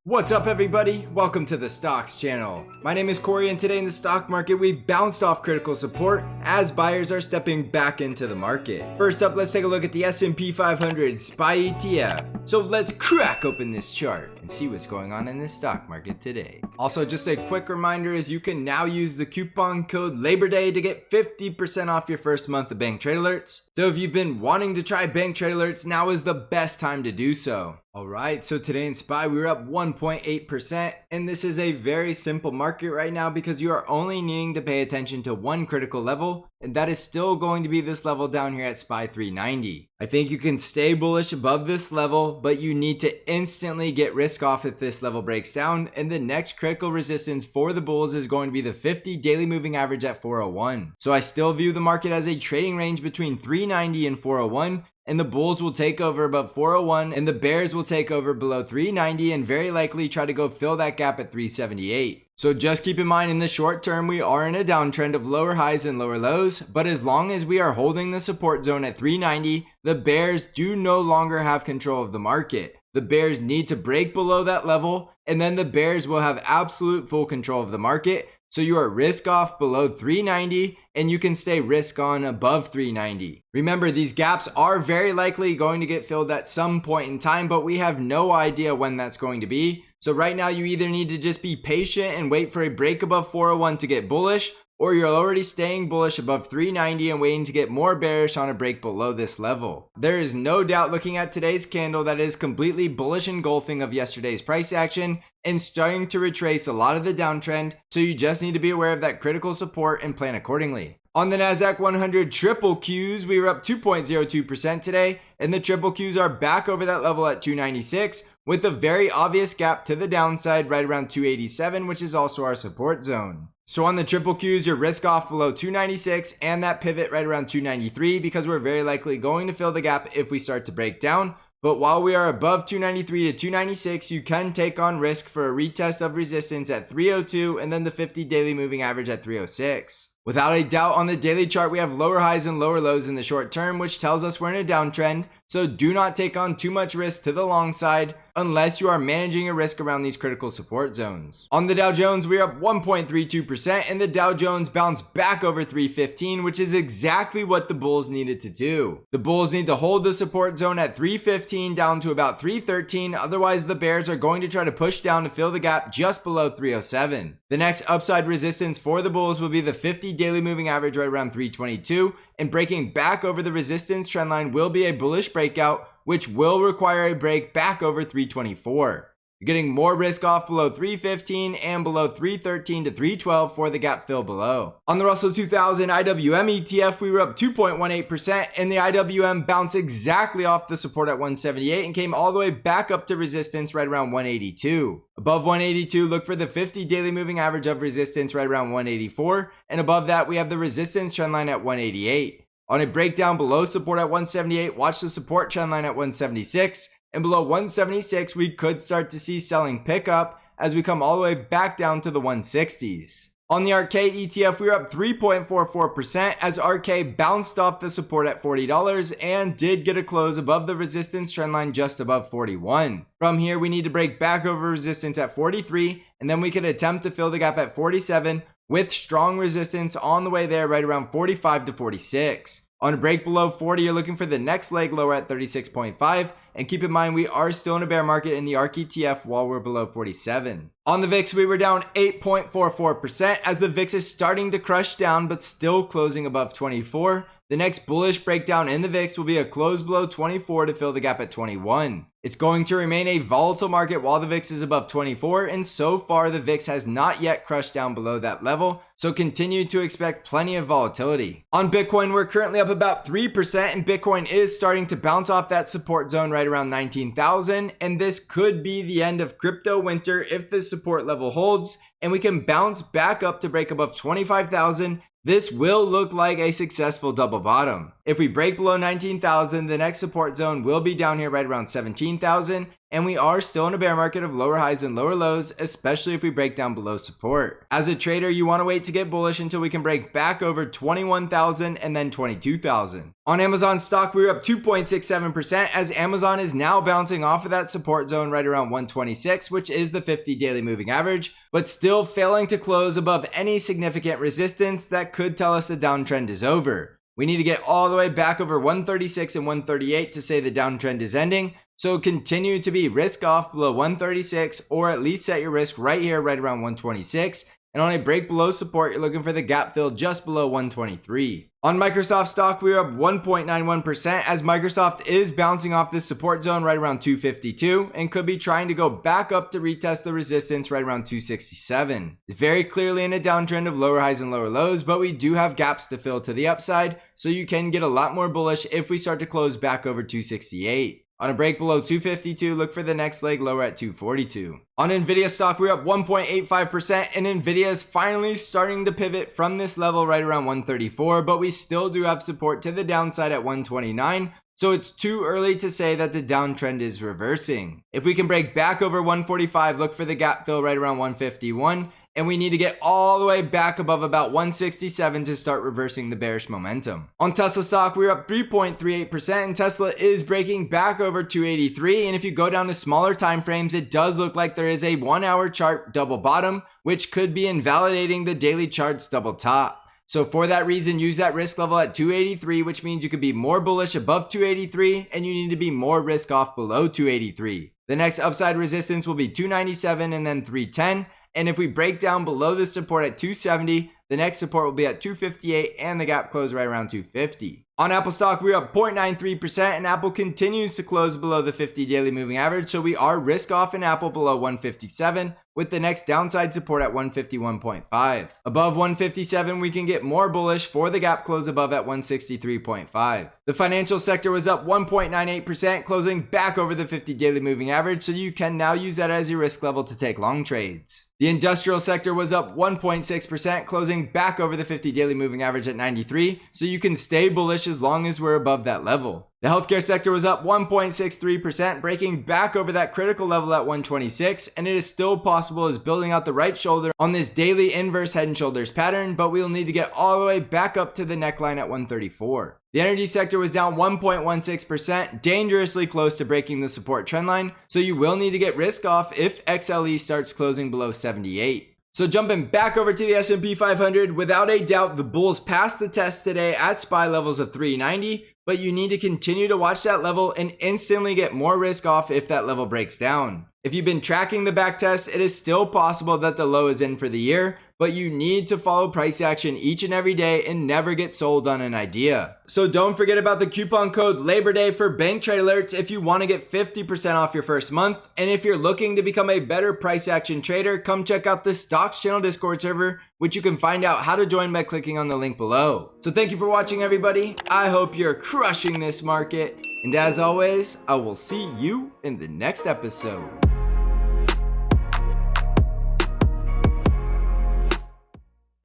What's up everybody? Welcome to the Stocks channel. My name is Cory and today in the stock market we bounced off critical support as buyers are stepping back into the market. First up, let's take a look at the S&P500 SPY ETF. So let's crack open this chart and see what's going on in this stock market today. Also, just a quick reminder is you can now use the coupon code Labor Day to get 50% off your first month of Bank Trade Alerts. So if you've been wanting to try Bank Trade Alerts, now is the best time to do so. Alright, so today in SPY we were up 1.8% and this is a very simple market right now because you are only needing to pay attention to one critical level, and that is still going to be this level down here at SPY 390. I think you can stay bullish above this level, but you need to instantly get risk off if this level breaks down, and the next critical resistance for the bulls is going to be the 50 daily moving average at 401. So I still view the market as a trading range between 390 and 401. And the bulls will take over above 401 and the bears will take over below 390 and very likely try to go fill that gap at 378. So just keep in mind in the short term we are in a downtrend of lower highs and lower lows, but as long as we are holding the support zone at 390, the bears do no longer have control of the market. The bears need to break below that level and then the bears will have absolute full control of the market. So you are risk off below 390 and you can stay risk on above 390. Remember, these gaps are very likely going to get filled at some point in time, but we have no idea when that's going to be. So right now you either need to just be patient and wait for a break above 401 to get bullish, or you're already staying bullish above 390 and waiting to get more bearish on a break below this level. There is no doubt looking at today's candle that is completely bullish engulfing of yesterday's price action and starting to retrace a lot of the downtrend, so you just need to be aware of that critical support and plan accordingly. On the Nasdaq 100 triple Qs, we were up 2.02% today, and the triple Qs are back over that level at 296 with a very obvious gap to the downside right around 287, which is also our support zone. So on the triple Qs, you're risk off below 296 and that pivot right around 293 because we're very likely going to fill the gap if we start to break down. But while we are above 293 to 296, you can take on risk for a retest of resistance at 302 and then the 50 daily moving average at 306. Without a doubt, on the daily chart, we have lower highs and lower lows in the short term, which tells us we're in a downtrend. So do not take on too much risk to the long side unless you are managing a risk around these critical support zones. On the Dow Jones, we're up 1.32% and the Dow Jones bounced back over 315, which is exactly what the bulls needed to do. The bulls need to hold the support zone at 315 down to about 313. Otherwise, the bears are going to try to push down to fill the gap just below 307. The next upside resistance for the bulls will be the 50 daily moving average right around 322, and breaking back over the resistance trend line will be a bullish breakout, which will require a break back over 324. You're getting more risk off below 315 and below 313 to 312 for the gap fill below. On the Russell 2000 IWM ETF, we were up 2.18% and the IWM bounced exactly off the support at 178 and came all the way back up to resistance right around 182. Above 182, look for the 50 daily moving average of resistance right around 184, and above that we have the resistance trend line at 188. On a breakdown below support at 178, watch the support trend line at 176, and below 176 we could start to see selling pick up as we come all the way back down to the 160s. On the ARKK ETF, we were up 3.44% as ARKK bounced off the support at $40 and did get a close above the resistance trend line just above 41. From here, we need to break back over resistance at 43, and then we could attempt to fill the gap at 47 with strong resistance on the way there right around 45 to 46. On a break below 40, you're looking for the next leg lower at 36.5, and keep in mind we are still in a bear market in the ARKK ETF while we're below 47. On the VIX, we were down 8.44% as the VIX is starting to crush down but still closing above 24. The next bullish breakdown in the VIX will be a close below 24 to fill the gap at 21. It's going to remain a volatile market while the VIX is above 24, and so far the VIX has not yet crushed down below that level, so continue to expect plenty of volatility. On Bitcoin, we're currently up about 3% and Bitcoin is starting to bounce off that support zone right around 19,000, and this could be the end of crypto winter if this support level holds and we can bounce back up to break above 25,000. This will look like a successful double bottom. If we break below 19,000, the next support zone will be down here right around 17,000. and we are still in a bear market of lower highs and lower lows, especially if we break down below support. As a trader, you want to wait to get bullish until we can break back over 21,000 and then 22,000. On Amazon stock, we were up 2.67% as Amazon is now bouncing off of that support zone right around 126, which is the 50 daily moving average, but still failing to close above any significant resistance that could tell us the downtrend is over. We need to get all the way back over 136 and 138 to say the downtrend is ending. So continue to be risk off below 136, or at least set your risk right here, right around 126. And on a break below support, you're looking for the gap fill just below 123. On Microsoft stock, we are up 1.91% as Microsoft is bouncing off this support zone right around 252 and could be trying to go back up to retest the resistance right around 267. It's very clearly in a downtrend of lower highs and lower lows, but we do have gaps to fill to the upside, so you can get a lot more bullish if we start to close back over 268. On a break below 252, look for the next leg lower at 242. On Nvidia stock, we're up 1.85%, and Nvidia is finally starting to pivot from this level right around 134, but we still do have support to the downside at 129. So it's too early to say that the downtrend is reversing. If we can break back over 145, look for the gap fill right around 151. And we need to get all the way back above about 167 to start reversing the bearish momentum. On Tesla stock, we're up 3.38%, and Tesla is breaking back over 283. And if you go down to smaller time frames, it does look like there is a 1 hour chart double bottom, which could be invalidating the daily chart's double top. So for that reason, use that risk level at 283, which means you could be more bullish above 283, and you need to be more risk off below 283. The next upside resistance will be 297 and then 310. And if we break down below the support at 270, the next support will be at 258 and the gap close right around 250. On Apple stock, we're up 0.93% and Apple continues to close below the 50 daily moving average. So we are risk off in Apple below 157 with the next downside support at 151.5. Above 157, we can get more bullish for the gap close above at 163.5. The financial sector was up 1.98%, closing back over the 50 daily moving average. So you can now use that as your risk level to take long trades. The industrial sector was up 1.6%, closing back over the 50 daily moving average at 93, so you can stay bullish as long as we're above that level. The healthcare sector was up 1.63%, breaking back over that critical level at 126, and it is still possible as building out the right shoulder on this daily inverse head and shoulders pattern, but we'll need to get all the way back up to the neckline at 134. The energy sector was down 1.16%, dangerously close to breaking the support trendline, so you will need to get risk off if XLE starts closing below 78. So jumping back over to the S&P 500, without a doubt, the bulls passed the test today at SPY levels of 390, but you need to continue to watch that level and instantly get more risk off if that level breaks down. If you've been tracking the back test, it is still possible that the low is in for the year, but you need to follow price action each and every day and never get sold on an idea. So don't forget about the coupon code Labor Day for bank trade alerts if you want to get 50% off your first month. And if you're looking to become a better price action trader, come check out the Stocks Channel Discord server, which you can find out how to join by clicking on the link below. So thank you for watching, everybody. I hope you're crushing this market. And as always, I will see you in the next episode.